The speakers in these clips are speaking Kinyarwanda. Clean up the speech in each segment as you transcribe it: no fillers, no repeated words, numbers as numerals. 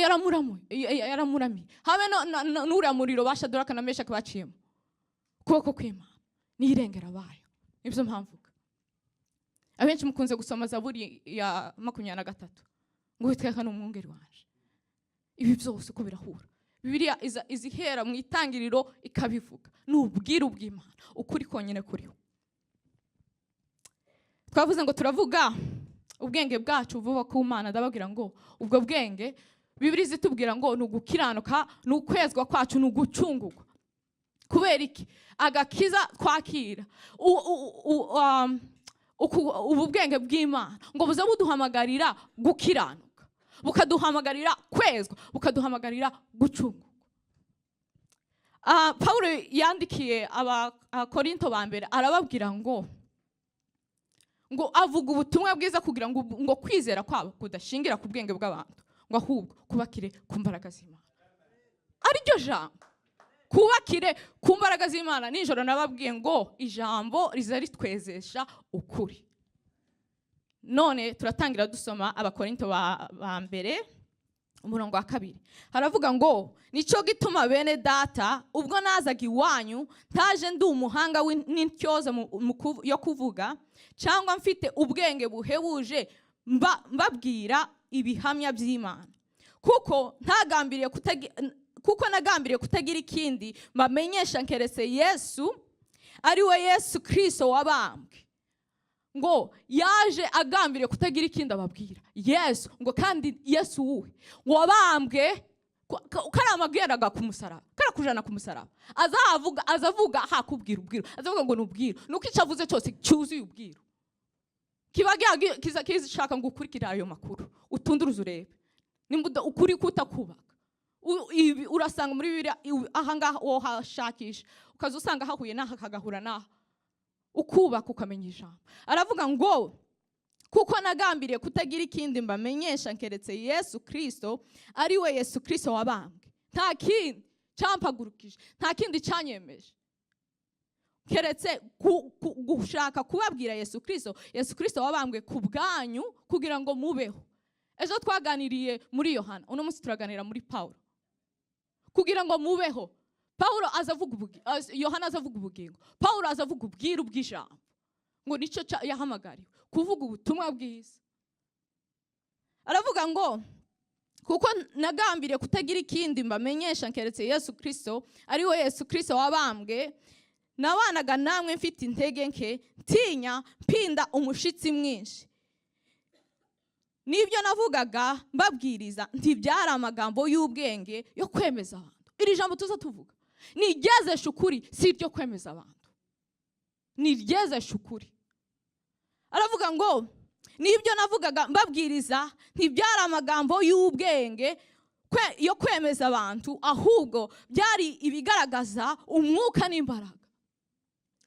yaramuramiye habe n'uriya muriro bashaduraka na Meshaki baciyemo kuboko kw'Imana n'irengera bayo. Nibyo mpamvuga abenshi mukunze gusoma Zaburi ya 23 ngo Uwiteka ni umwungeri wanje. Ibi byose uko birahura Bibiliya izihera mu itangiriro ikabivuga n'ubwiru bw'Imana ukuri konyene kuriho. Twavuze ngo turavuga ubwenge bwacu vuba ku Mana. Ndababwira ngo ubwo bwenge Bibiliya zitubwira ngo nugukiranuka n'ukwezwa kwacu n'ugucungurwa. Kubera iki? Agakiza twakira ubu bwenge bw'Imana ngo buze buduhamagarira gukiranuka, bukaduhamagarira kwezwa, bukaduhamagarira gucungurwa. Paulo yandikiye Abakorinto ba mbere arababwira ngo avuga ubutumwa bwiza kugira ngo kwizera kwabo kudashingira ku bwenge bw'abantu, ngo ahubwo kubakire ku mbaraga z'Imana. Ariryo jambo kubakire ku mbaraga z'Imana. Nijoro nababwiye ngo ijambo riza ritwezesha ukuri. None turatangira dusoma Abakorinto ba mbere umurongo wa 2. Haravuga ngo nico gituma bene data ubwo nazaga iwanyu ntaje ndi umuhanga n'intyoza yo kuvuga cyangwa mfite ubwenge buhebuje mbabwira ibihamya by'Imana, kuko nagambiriye kutagira ikindi mbamenyesha nkeretse Yesu ari we Yesu Kristo wabambwe. Ngo yaje agambiriye kutagira ikindi ababwira Yesu, ngo kandi Yesu uwe wabambwe karamageraga ku musaraba, karakujana ku musaraba. Azavuga hakubwira ubwiro, azavuga ngo nubwiro nuko icavuze cyose cyuzuye ubwiro. Kizashaka ngo ukurikira ayo makuru utunduruze urebe nimba ukuri kutakubaka. Urasanga muri Bibiliya ahangaha wo hashakisha ukaza usanga hahuye n'aha kagahura n'aha ukubaka ukamenya ijambo. Aravuga ngo kuko nagambiriye kutagira ikindi mbamenyesha nkeretse Yesu Kristo ari we Yesu Kristo wabambwe. Nta kindi cyampagurukije, nta kindi cyanyemeje keretse gushaka kubabwira Yesu Kristo wabambwe ku bwanyu kugira ngo mubeho. Ejo twaganiriye muri Yohana, uno munsi turaganira muri Paulo kugira ngo mubeho. Paulo azavuga Yohana azavuga ubugingo, Paulo azavuga ubwiru bw'ijambo. Ngo nico yahamagariwe kuvuga ubutumwa bwiza. Aravuga ngo kuko nagambiriye kutagira ikindi mbamenyesha nkeretse Yesu Kristo ari we Yesu Kristo wabambwe. Nabanaga namwe mfite intege nke, ntinya, mpinda umushitsi mwinshi. Nibyo navugaga mbabwiriza ntibyari amagambo y'ubwenge yo kwemeza abantu. Iri jambo tuza tuvuga nigezesha ukuri, si iryo kwemeza abantu, nigezesha ukuri. Aravuga ngo nibyo navugaga mbabwiriza ntibyari amagambo y'ubwenge yo kwemeza abantu, ahubwo byari ibigaragaza umwuka n'imbaraga.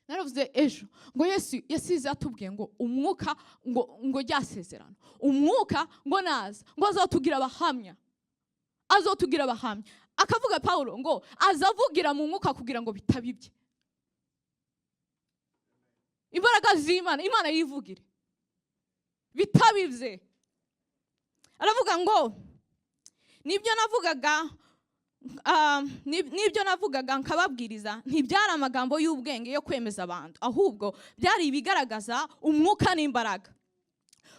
Naravuze ejo ngo Yesu yasize atubwiye ngo umwuka ngo ryasezerano, umwuka ngo naza ngo azotugira abahamya, azotugira abahamya. Akavuga Paulo ngo azavugira mu mwuka kugira ngo bitabibye. Imbaraga z'Imana, Imana yivugire bitabivye. Aravuga ngo nibyo navugaga nkababwiriza ntibyari amagambo y'ubwenge yo kwemeza abantu, ahubwo byari ibigaragaza umwuka n'imbaraga,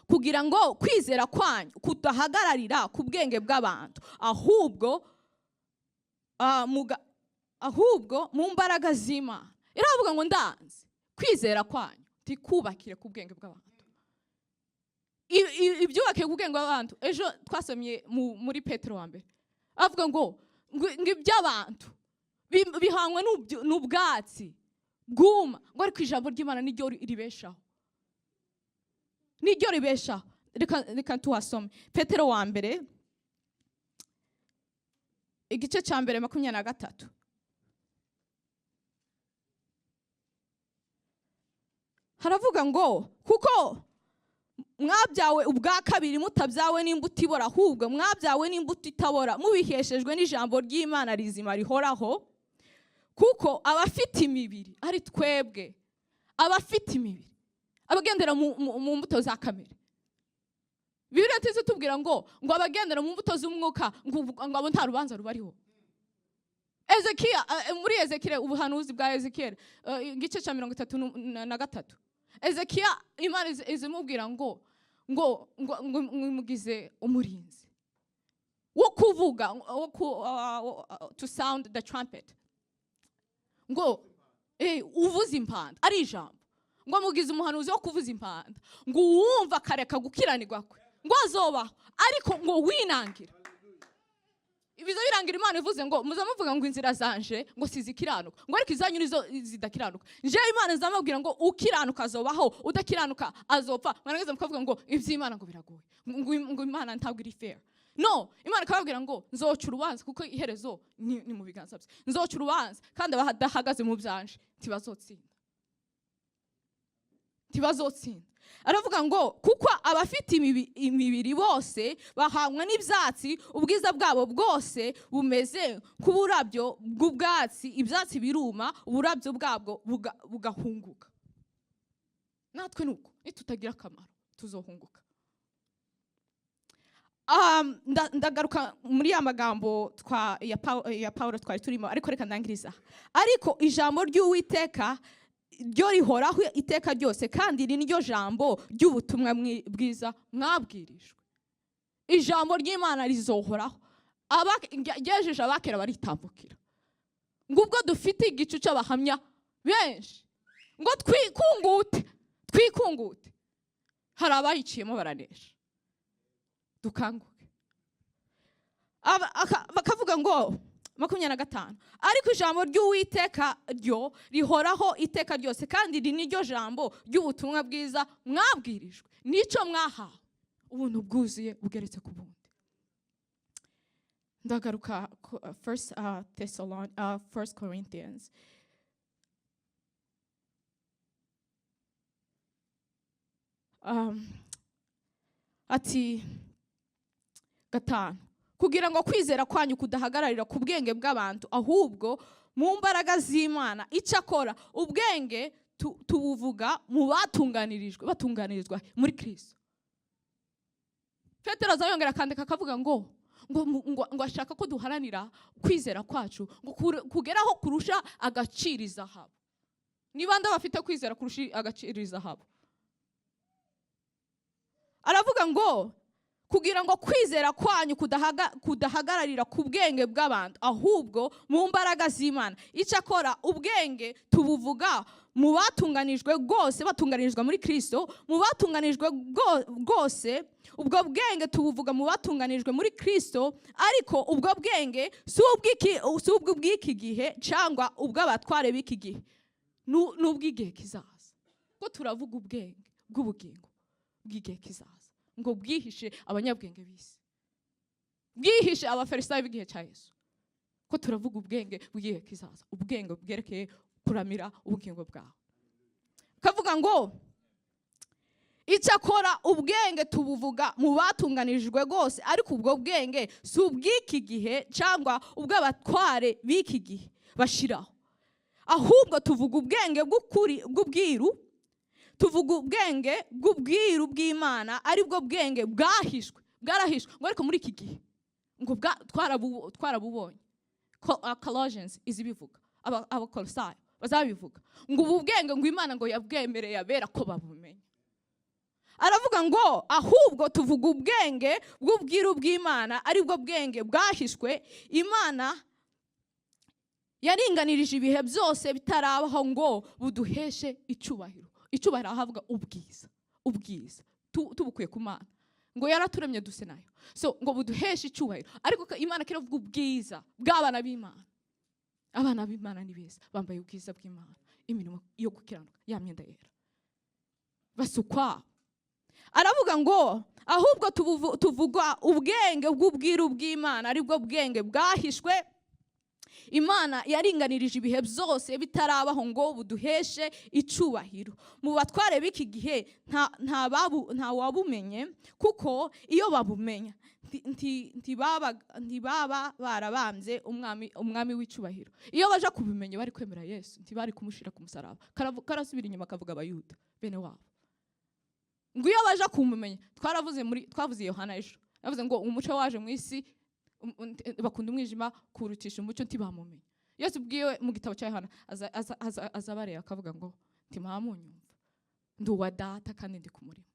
kugira ngo kwizera kwanyu kudahagararira ku bwenge bw'abantu, ahubwo mu mbaraga z'Imana. Iravuga ngo ndanze kwizera kwanyu tikubakire ku bwenge bw'abantu, ibyubake ku bwenge bw'abantu. Ejo twasomye muri Petero wa mbere avuga ngo iby'abantu bihangwe n'ubwatsi bwuma, ngo ariko ijambo ry'Imana niryo ribeshaho, niryo ribeshaho. Reka tuhasome Petero wa mbere igice cya mbere 23. Haravuga ngo kuko mwabyawe ubwa kabiri mutabyawe n'imbuto ibora, ahubwo mwabyawe n'imbuto itabora mubiheshejwe n'ijambo ry'Imana rizima rihoraho. Kuko abafite imibiri ari twebwe, abafite imibiri abagendera mu mbuto za kamere, Bibiliya tizi tubwira ngo abagendera mu mbuto z'umwuka ngo abo nta rubanza rubariho. Ezekiya muri Ezekiya ubuhanuzi bwa Ezekiya igice cya 33 Ezekiya Imana izimubwira ngo mugize umurinzi wo kuvuga to sound the trumpet, ngo uvuza impanda ari ijambo, ngo mugize umuhanuzi wo kuvuza impanda, ngo uwumva akareka gukiranirwa kwe ngo azobaho, ariko ngo winangira. Ibizo birangira Imana ivuze ngo muzamuvuga ngo inzira zanje ngo sizikiranuka, ngo ariko izanyu nizo zidakiranuka. Nje Imana zamubwira ngo ukiranuka azobaho, udakiranuka azopfa. Mwanageze mukavuga ngo ivy'Imana ngo biragoye, ngo Imana ntabwo iri fair. No, Imana kababwira ngo nzoca urubanza kuko iherezo ni mu biganza bye. Nzoca urubanza kandi abahagaze mu byanje ntibazotsinda. Aravuga ngo kuko abafite imibiri bose bahamwa n'ibyatsi, ubwiza bwabo bwose bumeze nk'uburabyo bw'ubwatsi, ibyatsi biruma, uburabyo bwabwo bugahunguka. Natwe nuko nitutagira akamaro tuzohunguka. Ndagaruka muri ya magambo ya Paulo twari turimo, ariko reka ndangiriza. Ariko ijambo ry'Uwiteka ryo rihoraho iteka ryose, kandi ni ryo jambo ry'ubutumwa bwiza mwabwirijwe. Ijambo ry'Imana rizohoraho. Gejeje abakera baritambukira. Ngubwo dufite igicu cy'abahamya benshi ngo twikungute. Hari abayiciyemo baranesha. Dukanguke. Bakavuga ngo 25, ariko ijambo ry'Uwiteka ryo rihoraho iteka ryose, kandi ni ryo jambo ry'ubutumwa bwiza mwabwirijwe, nico mwahawe, ubuntu bwuzuye bugeretse ku bundi. Ndagaruka 1 Corinthians ati 5, kugira ngo kwizera kwanyu kudahagararira ku bwenge bw'abantu, ahubwo mu mbaraga z'Imana. Icyakora ubwenge tubuvuga mu batunganirizwa muri Kristo. Petero azayongera akandika akavuga ngo ashaka ko duharanira kwizera kwacu ngo kugeraho kurusha agaciro izahabu. Niba ndabafite kwizera kurusha agaciro izahabu. Aravuga ngo kugira ngo kwizera kwanyu kudahagararira ku bwenge bw'abantu, ahubwo mu mbaraga z'Imana. Icyakora ubwenge tubuvuga mu batunganijwe rwose, batunganirizwa muri Kristo, mu batunganijwe rwose. Ubwo bwenge tubuvuga mu batunganijwe muri Kristo, ariko ubwo bwenge si ubw'iki gihe cyangwa ubw'abatware b'iki gihe, n'ubw'igihe kizaza. Ko turavuga ubwenge bw'ubugingo bw'igihe kizaza, ngo bwihishe abanyabwenge bisi, bwihishe abafarisayo b'igihe cya Yesu. Ko turavuga ubwenge bw'igihe kizaza, ubwenge bwerekeye kuramira ubugingo bwawe. Kavuga ngo icyakora ubwenge tubuvuga mu batunganirijwe rwose, ariko ubwo bwenge si ubw'iki gihe cyangwa ubw'abatware b'iki gihe bashiraho, ahubwo tuvuga ubwenge bw'ukuri bw'ubwiru. Tuvuga ubwenge bw'ubwiru bw'Imana, aribwo bwenge bwarahishwe, ngo ariko muri iki gihe ngo twarabubonye. Colossians izibivuga, abakolosayo bazabivuga ngo ubu bwenge ngo Imana ngo yabwemereye abera ko babumenya. Aravuga ngo ahubwo tuvuga ubwenge bw'ubwiru bw'Imana, aribwo bwenge bwahishwe. Imana yaringanirije ibihe byose bitarabaho ngo buduheshe icyubahiro. Icyubahiro ahavuga ubwiza tubukuye ku Mana, ngo yaraturemye duse nayo, so ngo buduheshe icyubahiro. Ariko Imana kiravuga ubwiza bw'abana b'Imana. Abana b'Imana ni beza, bambaye ubwiza bw'Imana, imirimo yo gukiranuka, ya myenda yera, basukwa. Aravuga ngo ahubwo tuvuga ubwenge bw'ubwiru bw'Imana, aribwo bwenge bwahishwe. Imana yaringanirije ibihe byose bitarabaho ngo buduheshe icyubahiro. Mu batware b'iki gihe nta wabumenye, kuko iyo babumenya ntibaba barabambye umwami w'icyubahiro. Iyo baje kubimenya bari kwemera Yesu, ntibari kumushira ku musaraba. Karasubira inyuma akavuga abayuda bene wabo. ngo iyo baje kumumenya twavuze Yohana ejo yavuze ngo umuco waje mu isi bakunda umwijima kurutisha umuco ntibamumenye. Yesu ubwiwe mu gitabo cya Yohana azabareba akavuga ngo ntimunyumva ndi uwa data kandi ndi ku murimo.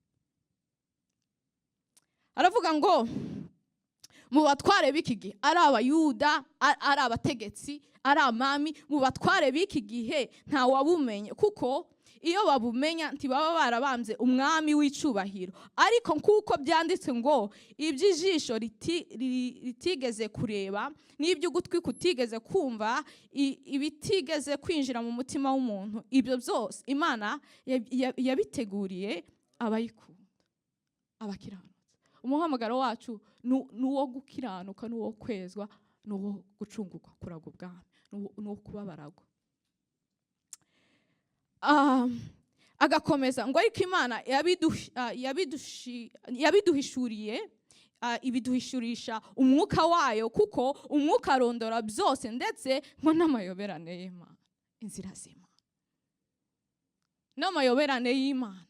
Aravuga ngo mu batware b'iki gihe ari abayuda ari abategetsi ari amami, mu batware b'iki gihe nta wabumenye, kuko iyo babumenya ntibaba barabambye umwami w'icubahiro. Ariko kuko byanditse ngo iby'ijisho ritigeze kureba n'iby'ugutwi kutigeze kumva, ibitigeze kwinjira mu mutima w'umuntu, ibyo byose Imana yabiteguriye abayikunda, abakiranutsi. Umuhamagaro wacu nuwo gukiranuka, nuwo kwezwa, nuwo gucungurwa kurago bwami, nuwo kubabaragwa. Agakomeza ngo ariko Imana yabiduhishuriye, ibiduhishurisha umwuka wayo, kuko umwuka arondora byose ndetse ngo n'amayoberane y'Imana, inzira z'Imana, n'amayoberane y'Imana,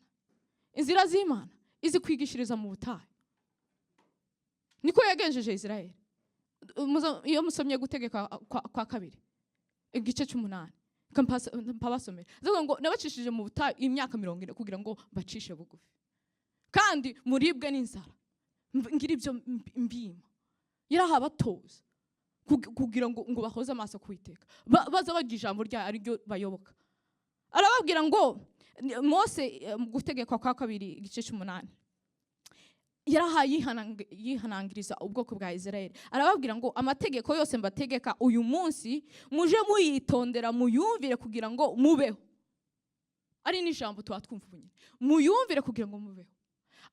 inzira z'Imana izi kwigishiriza mu butayu. Niko yagenjeje Israeli. Iyo musomye Gutegeka kwa kabiri igice 8 mpabasomera zavuga ngo nabacishije mu butayu imyaka 40 kugira ngo bacishe bugufi kandi muribwe n'inzara, ngira ibyo mbima yarahabatoza kugira ngo bahoze amaso kwiteka, baza bagira ijambo rya ari ryo bayoboka. Arababwira ngo Mose Gutegeka kwa kabiri igice 8 yihanangiriza ubwoko bwa Israeli. Arababwira ngo amategeko yose mbategeka uyu munsi muje muyitondera muyumvire kugira ngo mubeho. Ari n'ijambo twatwumva bunye, muyumvire kugira ngo mubeho.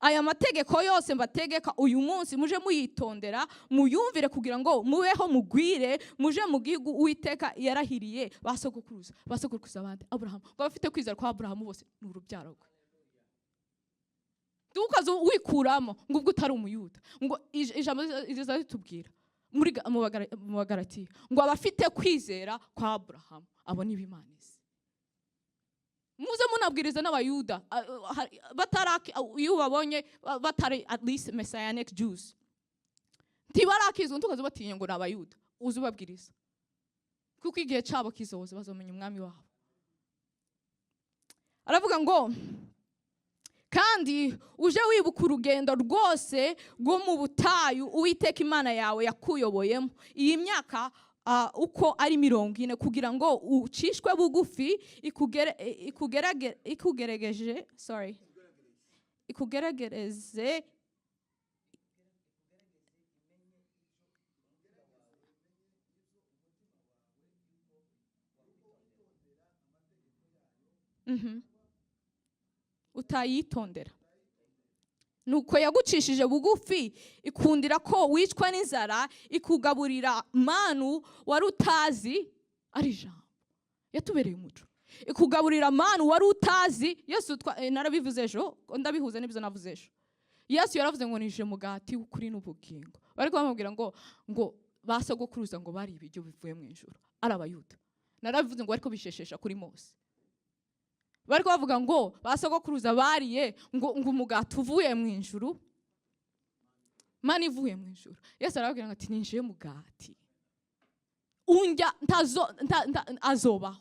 Aya mategeko yose mbategeka uyu munsi muje muyitondera muyumvire kugira ngo mubeho, mugwire, muje mu gihugu Uwiteka yarahiriye basogokuruza abandi Abrahamu. Ngo bafite kwizera kwa Abrahamu bose n'urubyaro rwe. Dukazo wikuramo ngo ubwo utari umuyuda, ngo ijambo riza ritubwira mu Bagalatiya ngo abafite kwizera kwa Abrahamu abo ni b'Imana. Muze munabwiriza n'abayuda bataraki, iyo babonye batari at least messianic Jews ntibarakizwa, ntukazo batinya ngo n'abayuda uzubabwiriza, kuko igihe cyabo kizoza bazomenya umwami wabo. Aravuga ngo kandi uje wibuka urugendo rwose rwo mu butayu Uwiteka Imana yawe yakuyoboyemo iyi myaka uko ari 40 kugira ngo ucishwe bugufi ikugerageze utayitondera. Nuko yagucishije bugufi ikundira ko wicwa n'inzara, ikugaburira manu wari utazi, ari ijambo yatubereye umuco, ikugaburira manu wari utazi. Yesu narabivuze ejo, ndabihuze n'ibyo navuze ejo. Yesu yaravuze ngo nije mugati w'ukuri n'ubugingo. Bariko bamubwira ngo basogokuruza ngo bari ibiryo bivuye mu ijuru, ari abayuda. Narabivuze ngo ariko bisheshesha kuri Mose. Bariko bavuga ngo basogokuruza bariye ngo umugati uvuye mu ijuru, mani ivuye mu ijuru. Yesu arababwira ngo ati ninjiye mugati unjya azobaho,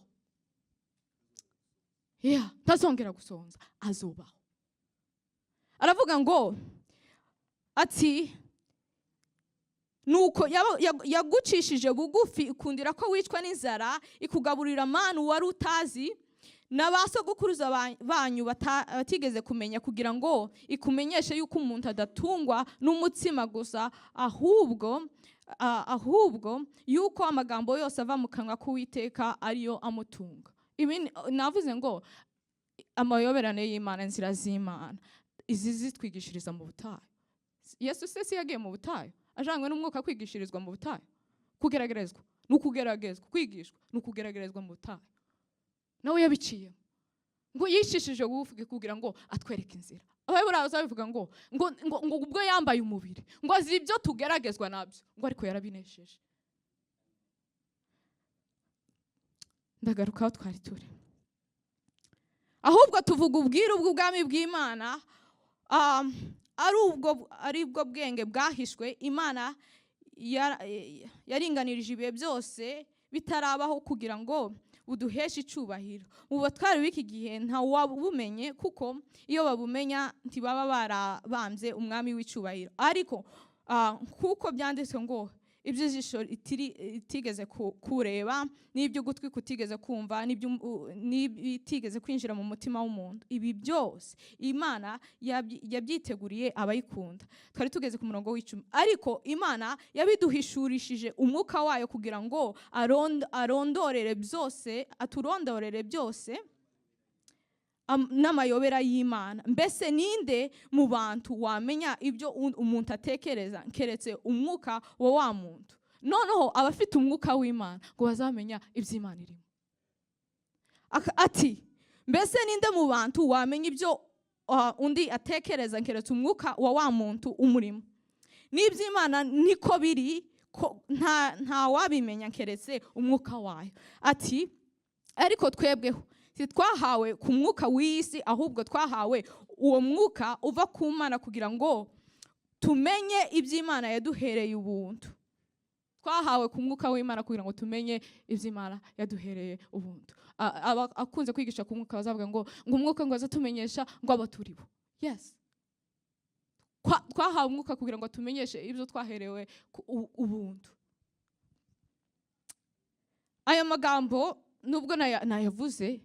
ntazongera gusonza, azobaho. Aravuga ngo ati nuko yagucishije bugufi ikundira ko wicwa n'inzara, ikugaburira manu wari utazi n'abasogokuruza banyu batigeze kumenya, kugira ngo ikumenyeshe yuko umuntu adatungwa n'umutsima gusa, ahubwo yuko amagambo yose ava mu kanwa k'Uwiteka ariyo amutunga. Ibi navuze ngo amayoberane y'Imana, inzira z'Imana izi zitwigishiriza mu butayu. Yesu se yagiye mu butayu ajanywe n'umwuka kwigishirizwa mu butayu, kugeragezwa n'ukugeragezwa, kwigishwa n'ukugeragezwa mu butayu. Nawe yabiciye ngo yishishije buvuge kugira ngo atwereke inzira. Abayobora bazabivuga ngo ubwo yambaye umubiri ngo azi ibyo tugeragezwa nabyo, ngo ariko yarabinesheje. Ndagaruka aho twari turi, ahubwo tuvuga ubwiru bw'ubwami bw'Imana ari bwo bwenge bwahishwe Imana yaringanirije ibihe byose bitarabaho kugira ngo buduheshe icubahiro. Mu batwari b'iki gihe nta wabumenye, kuko iyo babumenya ntibaba barabambye umwami w'icubahiro. Ariko kuko byanditswe ngo ibyo ijisho itigeze kureba, n'ibyo ugutwi kutigeze kumva, n'ibitigeze kwinjira mu mutima w'umuntu, ibi byose Imana yabyiteguriye abayikunda. Twari tugeze ku murongo w'10. Ariko Imana yabiduhishurishije umwuka wayo kugira ngo aturondorere byose n'amayobera y'Imana. Mbese ninde mu bantu wamenya ibyo umuntu atekereza keretse umwuka wa muntu? Noneho abafite umwuka w'Imana ngo bazamenya iby'Imana irimo. Ati, mbese ninde mu bantu wamenya ibyo undi atekereza keretse umwuka wa muntu umurimo? N'iby'Imana niko biri, nta wabimenya keretse umwuka wayo. Ati, ariko twebweho twahawe ku mwuka w'isi, ahubwo twahawe uwo mwuka uva ku Mana kugira ngo tumenye iby'Imana yaduhereye ubuntu. Twahawe ku mwuka w'Imana kugira ngo tumenye iby'Imana yaduhereye ubuntu. Akunze kwigisha ku mwuka bazavuga ngo umwuka ngo azatumenyesha ngo abo turi bo. Yes, twahawe umwuka kugira ngo tumenyeshe ibyo twaherewe ubuntu. Aya magambo nubwo nayavuze,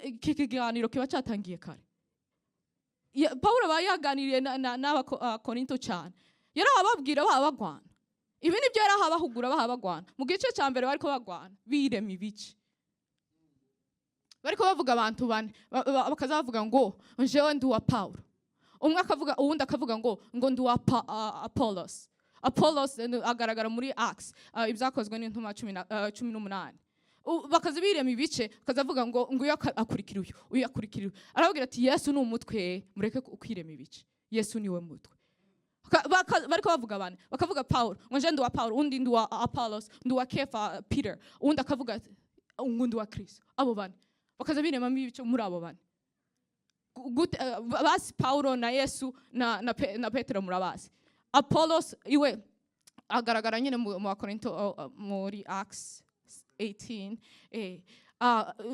iki kiganiro kiba cyatangiye kare. Pawulo bayaganiriye n'Abakorinto cyane, yarababwira babagwana. Ibi nibyo yarahabahugura bahabagwana. Mu gice cya mbere bariko bagwana birema ibice, bariko bavuga abantu bane, bakazavuga ngo jewe ndi wa Pawulo, umwe akavuga, uwundi akavuga ngo ndi wa Apollos. Apollos agaragara muri Acts, ibyakozwe n'intumwa 18. Bakaza birema ibice, bakazavuga ngo uyu akurikira uyu akurikira uyu. Arababwira ati Yesu ni umutwe, mureke kwirema ibice, Yesu niwe mutwe. Bariko bavuga bane, bakavuga Paulo, ngo je ndi wa Paulo, undi ndi wa Apollos, ndi wa Kefa, Peter, undi akavuga ngo ndi wa Kristo. Abo bane bakaza birema ibice muri abo bane. Basi Paulo na Yesu na Petero murabazi. Apollos iwe agaragara nyine mu Korinto muri Acts 18.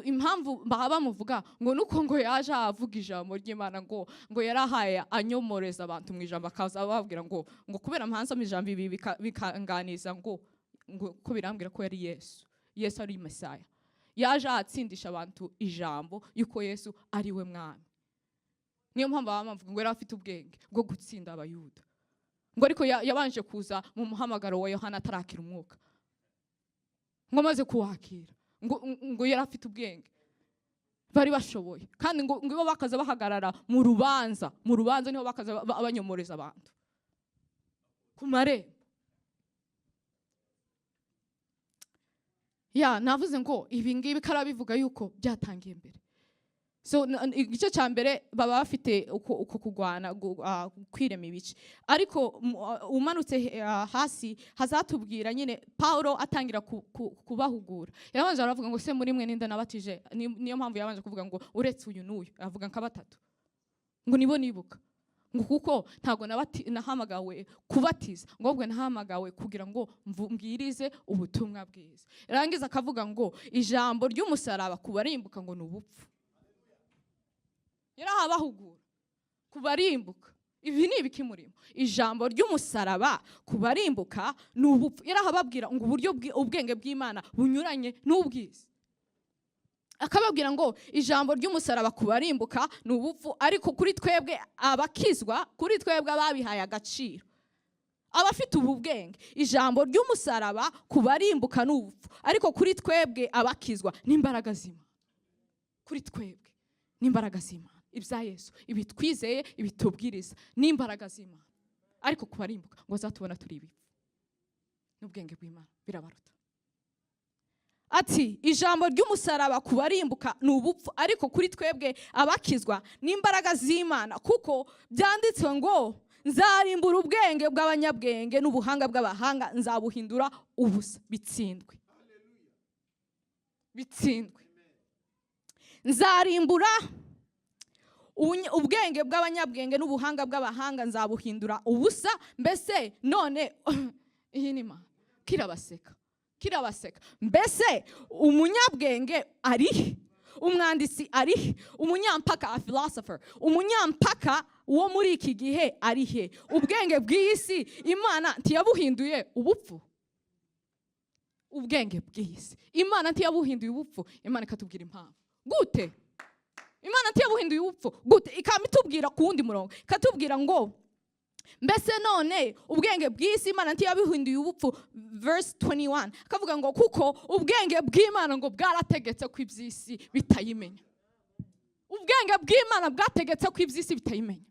Impamvu bamuvuga ngo nuko ngo yaje avuga ijambo ry'Imana, ngo yarahaye anyomoreza abantu mu ijambo, akaza bababwira ngo kubera mpanza mu ijambo ibi bikanganiza ngo ko birambwira ko yari Yesu ari Mesaya. Yaje atsindisha abantu ijambo yuko Yesu ari we mwami. Niyo mpamvu bamuvuga ngo yari afite ubwenge bwo gutsinda abayuda. Ngo ariko yabanje kuza mu muhamagaro wa Yohana atarakira umwuka, ngo maze kuwakira ngo yari afite ubwenge, bari bashoboye. Kandi ngo ibo bakaza bahagarara mu rubanza niho bakaza banyomoreza abantu ku marembo. Navuze ngo ibi ngibi karabivuga yuko byatangiye mbere. So igice cya mbere baba bafite uko kugwana, kwirema ibice. Ariko umanutse hasi hazatubwira nyine Paulo atangira kubahugura. Yabanje aravuga ngo se muri mwe ninde nabatije? Niyo mpamvu yabanje kuvuga ngo uretse uyu n'uyu, avuga nka batatu, ngo nibo nibuka, ngo kuko ntago nahamagawe kubatiza, ngo ahubwo nahamagawe kugira ngo mbwirize ubutumwa bwiza. Yarangiza akavuga ngo ijambo ry'umusaraba kubarimbuka ngo n'ubupfu. Yarahabahugura kubarimbuka. Ibi ni ibikimurimo. Ijambo ry'umusaraba kubarimbuka n'ubupfu. Yarahababwira ngo uburyo ubwenge bw'Imana bunyuranye n'ubwiza. Akababwira ngo ijambo ry'umusaraba kubarimbuka n'ubupfu, ariko kuri twebwe abakizwa, kuri twebwe ababihaye agaciro, abafite ubu bwenge, ijambo ry'umusaraba kubarimbuka n'ubupfu, ariko kuri twebwe abakizwa n'imbaraga z'Imana. Kuri twebwe n'imbaraga z'Imana. Ibya Yesu, ibi twizeye, ibi tubwiriza n'imbaraga z'Imana, ariko kubarimbuka ngo zatubona turi ibi n'ubwenge bw'Imana birabaruta. Ati ijambo ry'umusaraba kubarimbuka n'ubupfu, ariko kuri twebwe abakizwa n'imbaraga z'Imana, kuko byanditswe ngo nzarimbura ubwenge bw'abanyabwenge n'ubuhanga bw'abahanga nzabuhindura ubusa. Bitsindwe. Nzarimbura ubwenge bw'abanyabwenge n'ubuhanga bw'abahanga nzabuhindura ubusa. Mbese none iyi ni Imana kirabaseka. Mbese umunyabwenge arihe? Umwanditsi arihe? Umunyampaka, a philosopher, umunyampaka wo muri iki gihe arihe? Ubwenge bw'isi Imana ntiyabuhinduye ubupfu. Ubwenge bw'isi Imana ntiyabuhinduye ubupfu. Imana ikatubwira impamvu gute. Imana ntiyabuhinduye ubupfu gute. Ikamitubwira ku wundi murongo, ikatubwira ngo mbese none ubwenge bw'isi Imana ntiyabuhinduye ubupfu. Verse 21 akavuga ngo kuko ubwenge bw'Imana ngo bwarategetse ko iby'isi bitayimenya. Ubwenge bw'Imana bwategetse ko iby'isi bitayimenya.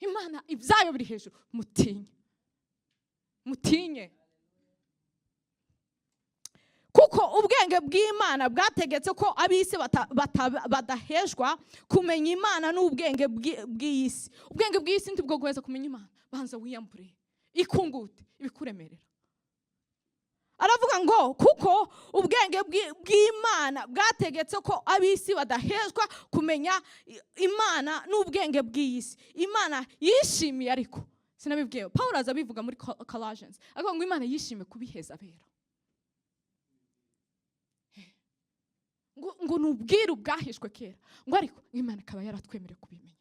Imana ibyayo biri hejuru. Mutinye kuko ubwenge bw'Imana bwategetse ko ab'isi badaheshwa kumenya Imana n'ubwenge bw'isi. Ubwenge bw'isi ntibwo guheza kumenya Imana. Banza wiyambure ikungute ibikuremerera. Aravuga ngo kuko ubwenge bw'Imana bwategetse ko ab'isi badaheshwa kumenya Imana n'ubwenge bw'isi. Imana yishimiye, ariko sinabibwiye Paul azabivuga muri Colossians, avuga ngo Imana yishimiye kubiheza abera. Ngo nubwiru bwahishwe kera, ngo ariko Imana ikaba yaratwemereye kubimenya.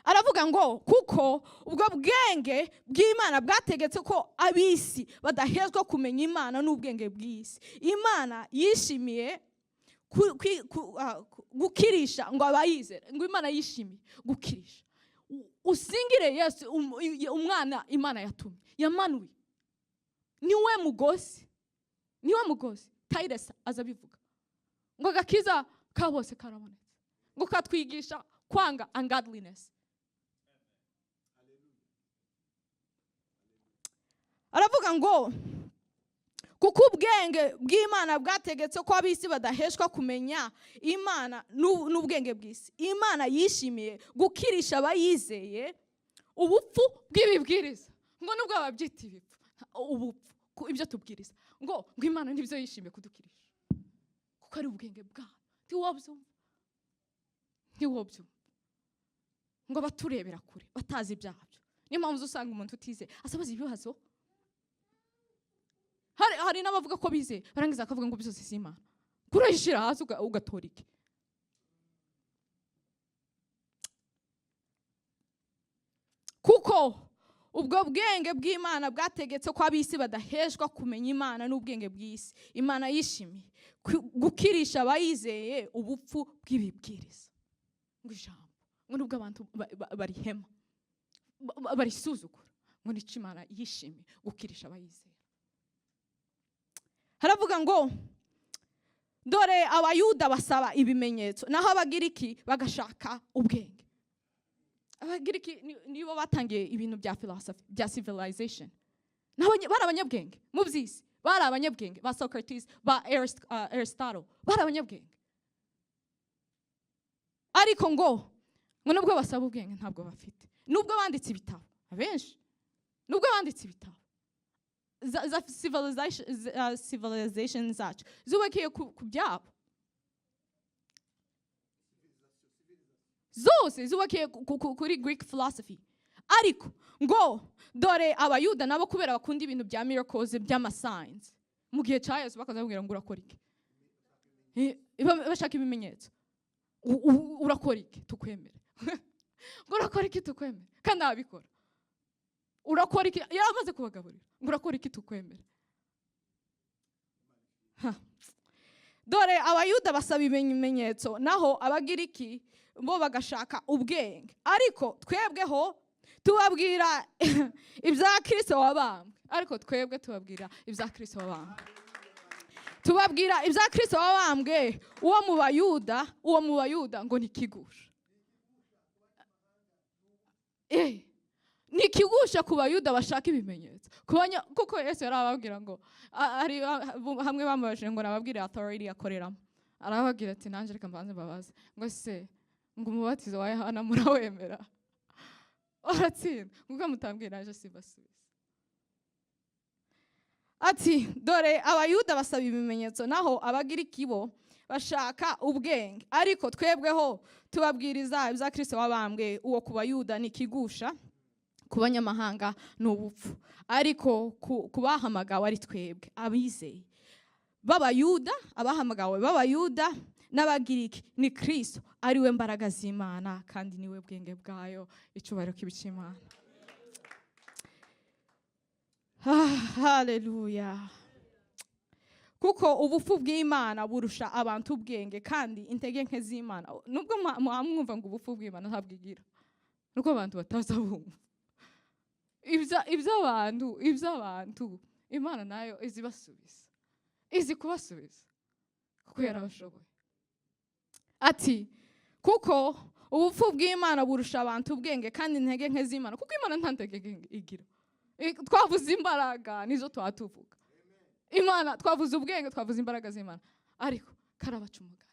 Aravuga ngo kuko ubwo bwenge bw'Imana bwategetse ko ab'isi badahezwa kumenya Imana n'ubwenge bw'isi. Imana yishimiye gukirisha ngo abayizera. Ngo Imana yishimiye gukirisha. Usingire Yesu umwana Imana yatumye, yamanuye. Niwe mugozi. Titus azabivuga ngo agakiza ka bose karabonetse, ngo katwigisha kwanga ungodliness. Aravuga ngo kuko ubwenge bw'Imana bwategetse ko ab'isi badaheshwa kumenya Imana n'ubwenge bw'isi. Imana yishimiye gukirisha abayizeye ubupfu bw'ibibwiriza. Ngo nubwo babyita ubupfu ibyo tubwiriza, ngo Imana nibyo yishimiye kudukirisha kuko ari ubwenge bwayo. Ntiwobyumva ngo baturebera kure batazi ibyabyo. Niyo mpamvu usanga umuntu utize asabaza ibibazo. Hari n'abavuga ko bize barangiza akavuga ngo byose si Imana. Kurayishira hasi ugatora iki? Kuko ubwo bwenge bw'Imana bwategetse ko ab'isi badaheshwa kumenya Imana n'ubwenge bw'isi. Imana yishimiye gukirisha abayizeye ubupfu bw'ibibwiriza. Ngo ijambo, ngo nubwo abantu barihema barisuzugura, ngo nico Imana yishimiye gukirisha abayizeye. Haravuga ngo dore abayuda basaba ibimenyetso, naho abagiriki bagashaka ubwenge. Abagiriki nibo batangiye ibintu bya philosophy, bya civilization. Bari abanyabwenge mu by'isi, bari abanyabwenge ba Socrates, ba Aristotle, bari abanyabwenge. Ariko ngo nubwo basaba ubwenge ntabwo bafite. Nubwo banditse ibitabo abenshi, nubwo banditse ibitabo za civilization zacu zubakiye ku byabo, zose zubakiye kuri Greek philosophy. Ariko ngo dore abayuda nabo kubera bakunda ibintu bya miracles, by'amasigns, mu gihe cya Yesu bakazabwira ngo urakora iki? Bashaka ibimenyetso. Urakora iki tukwemere? Ngo urakora iki tukwemere? Kandi abikora. Urakora iki? Yamaze kubagaburira. Ngo urakora iki tukwemere? Dore abayuda basaba ibimenyetso, naho abagiriki bo bagashaka ubwenge. Ariko twebweho tubabwira ibya Kristo wabambwe. Ariko twebwe tubabwira ibya Kristo wabambwe. Tubabwira ibya Kristo wabambwe. Uwo mu Bayuda ngo nikigusha. Nikigusha ku Bayuda bashaka ibimenyetso. Kuko Yesu yarababwira ngo ari hamwe bamubajije ngo nababwire authority akoreramo. Arababwira ati nanjye reka mbanze mbabaze ngo se ngo umubatizo wa Yohana murawemera? Aratsinda kuko mutambwira naje sibasubiza. Ati dore abayuda basaba ibimenyetso, naho abagiriki bo bashaka ubwenge, ariko twebweho tubabwiriza ibya Kristo wabambwe. Uwo ku Bayuda ni ikigusha, ku banyamahanga ni ubupfu, ariko ku bahamagawe ari twebwe abizeye b'Abayuda, abahamagawe b'Abayuda n'Abagiriki, ni Kristo ariwe mbaraga z'Imana kandi niwe bwenge bwayo. Icyubahiro k'ibicimana. Haleluya. Kuko ubupfu bw'Imana burusha abantu ubwenge, kandi intege nke z'Imana, nubwo mwumva ngo ubupfu bw'Imana ntabwigira, nuko abantu bataza bumva iby'abantu Imana nayo izi basubiza, izi kubasubiza kuko yarabashoboye. Ati kuko ubupfu bw'Imana burusha abantu ubwenge, kandi intege nke z'Imana, kuko Imana nta ntege nke igira. Twavuze imbaraga nizo twatuvuga. Imana twavuze ubwenge, twavuze imbaraga z'Imana, ariko karabaca umugani.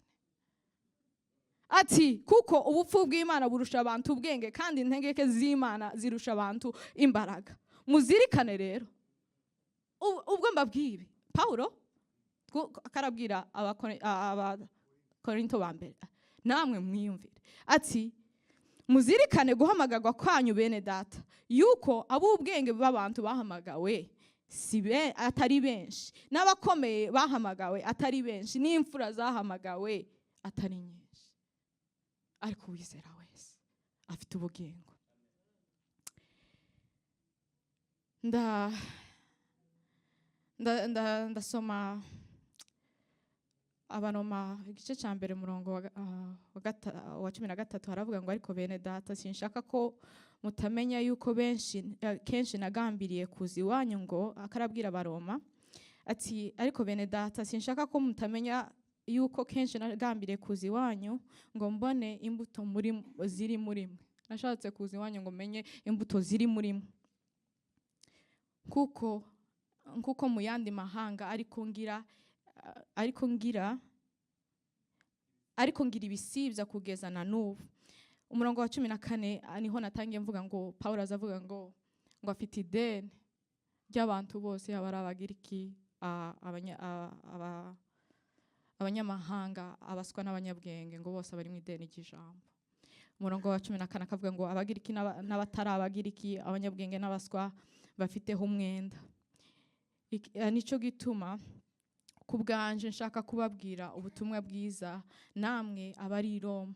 Ati kuko ubupfu bw'Imana burusha abantu ubwenge, kandi intege nke z'Imana zirusha abantu imbaraga. Muzirikane rero ubwo mbabwiye Paulo akarabwira Abakorinto ba mbere, namwe mwiyumvire. Ati muzirikane guhamagarwa kwanyu bene data, yuko ab'ubwenge b'abantu bahamagawe atari benshi, n'abakomeye bahamagawe atari benshi, n'imfura zahamagawe atari nyinshi, ariko uwizera wese afite ubugingo. Ndasoma Abaroma igice cya mbere murongo wa 13, haravuga ngo ariko bene data, sinshaka ko mutamenya yuko kenshi nagambiriye kuza iwanyu ngo, akarabwira Abaroma ati ariko bene data, sinshaka ko mutamenya yuko kenshi nagambiriye kuza iwanyu ngo mbone imbuto ziri muri mwe. Nashatse kuza iwanyu ngo menye imbuto ziri muri mwe, kuko mu yandi mahanga ariko ngira ibisibya kugeza na n'ubu. Umurongo wa 14 niho natangiye mvuga ngo Paulo azavuga ngo afite ideni ry'abantu bose, yaba ari Abagiriki, abanyamahanga, abaswa n'abanyabwenge, ngo bose bari mu ideni ry'ijambo. Umurongo wa 14 akavuga ngo Abagiriki n'abatari Abagiriki, abanyabwenge n'abaswa bafiteho umwenda. Nico gituma kubwanje nshaka kubabwira ubutumwa bwiza, namwe abari i Roma.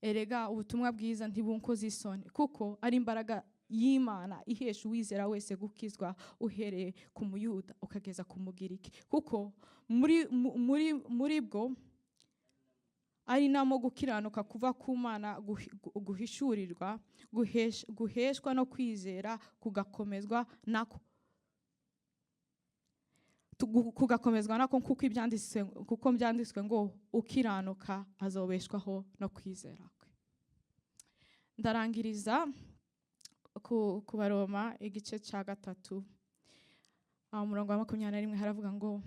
Erega ubutumwa bwiza ntibunkoze isoni, kuko ari imbaraga y'Imana ihesha uwizera wese gukizwa, uhereye ku Muyuda ukageza ku Mugiriki. Kuko muri bwo ari namo gukiranuka kuva ku Mana guhishurirwa, guheshwa no kwizera, kugakomezwa nako kuko byanditswe ngo ukiranuka azobeshwaho no kwizera kwe. Ndarangiriza ku Baroma igice cya 3 umurongo wa 21 haravuga ngo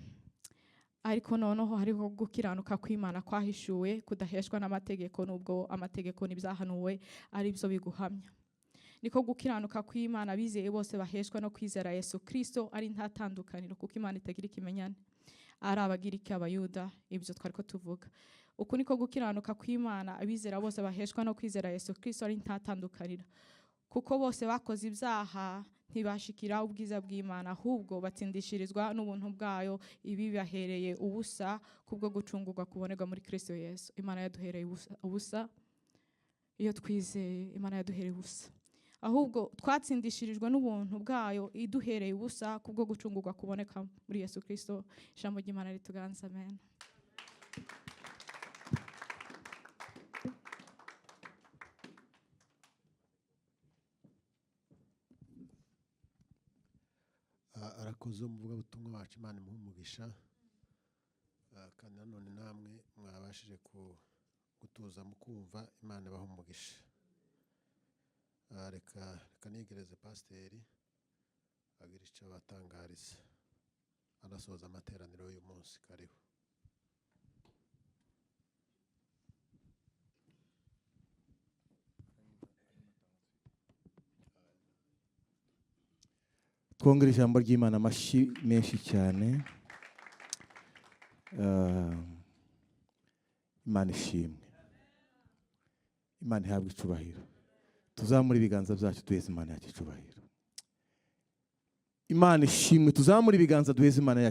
ariko noneho hariho gukiranuka kw'Imana kwahishuwe, kudaheshwa n'amategeko, nubwo amategeko n'ibyahanuwe ari byo biguhamya. Niko gukiranuka kw'Imana bizeye bose baheshwa no kwizera Yesu Kristo ari nta tandukaniro, kuko Imana itagira ikimenyane, ari Abagiriki, Abayuda, ibyo twariko tuvuga. Uku niko gukiranuka kw'Imana abizera bose baheshwa no kwizera Yesu Kristo ari nta tandukaniro, kuko bose bakoze ibyaha ntibashikira ubwiza bw'Imana, ahubwo batsindishirizwa n'ubuntu bwayo, ibi bahereye ubusa kubwo gucungurwa kubonerwa muri Kristo Yesu. Imana yaduhereye ubusa iyo twizeye, Imana yaduhereye ubusa, ahubwo twatsindishirijwe n'ubuntu bwayo iduhereye ubusa kubwo gucungurwa kuboneka muri Yesu Kristo. Ijambo ry'Imana rituganze. Amen. Arakoze umuvuga butumwa wacu, Imana imuhe umugisha, kandi nanone namwe mwabashije gutuza mu kumva, Imana ibahe umugisha. Reka nigereze pasiteri agira icyo batangariza, anasoza amateraniro y'uyu munsi. Karibu. Twongere ijambo ry'Imana amashyi menshi cyane. Imana ishimwe, Imana ihabwe icubahiro. Tuzamure ibiganza byacu duheze Imana yacu icubahiro. Imana ishimwe, tuzamure ibiganza duheze Imana yacu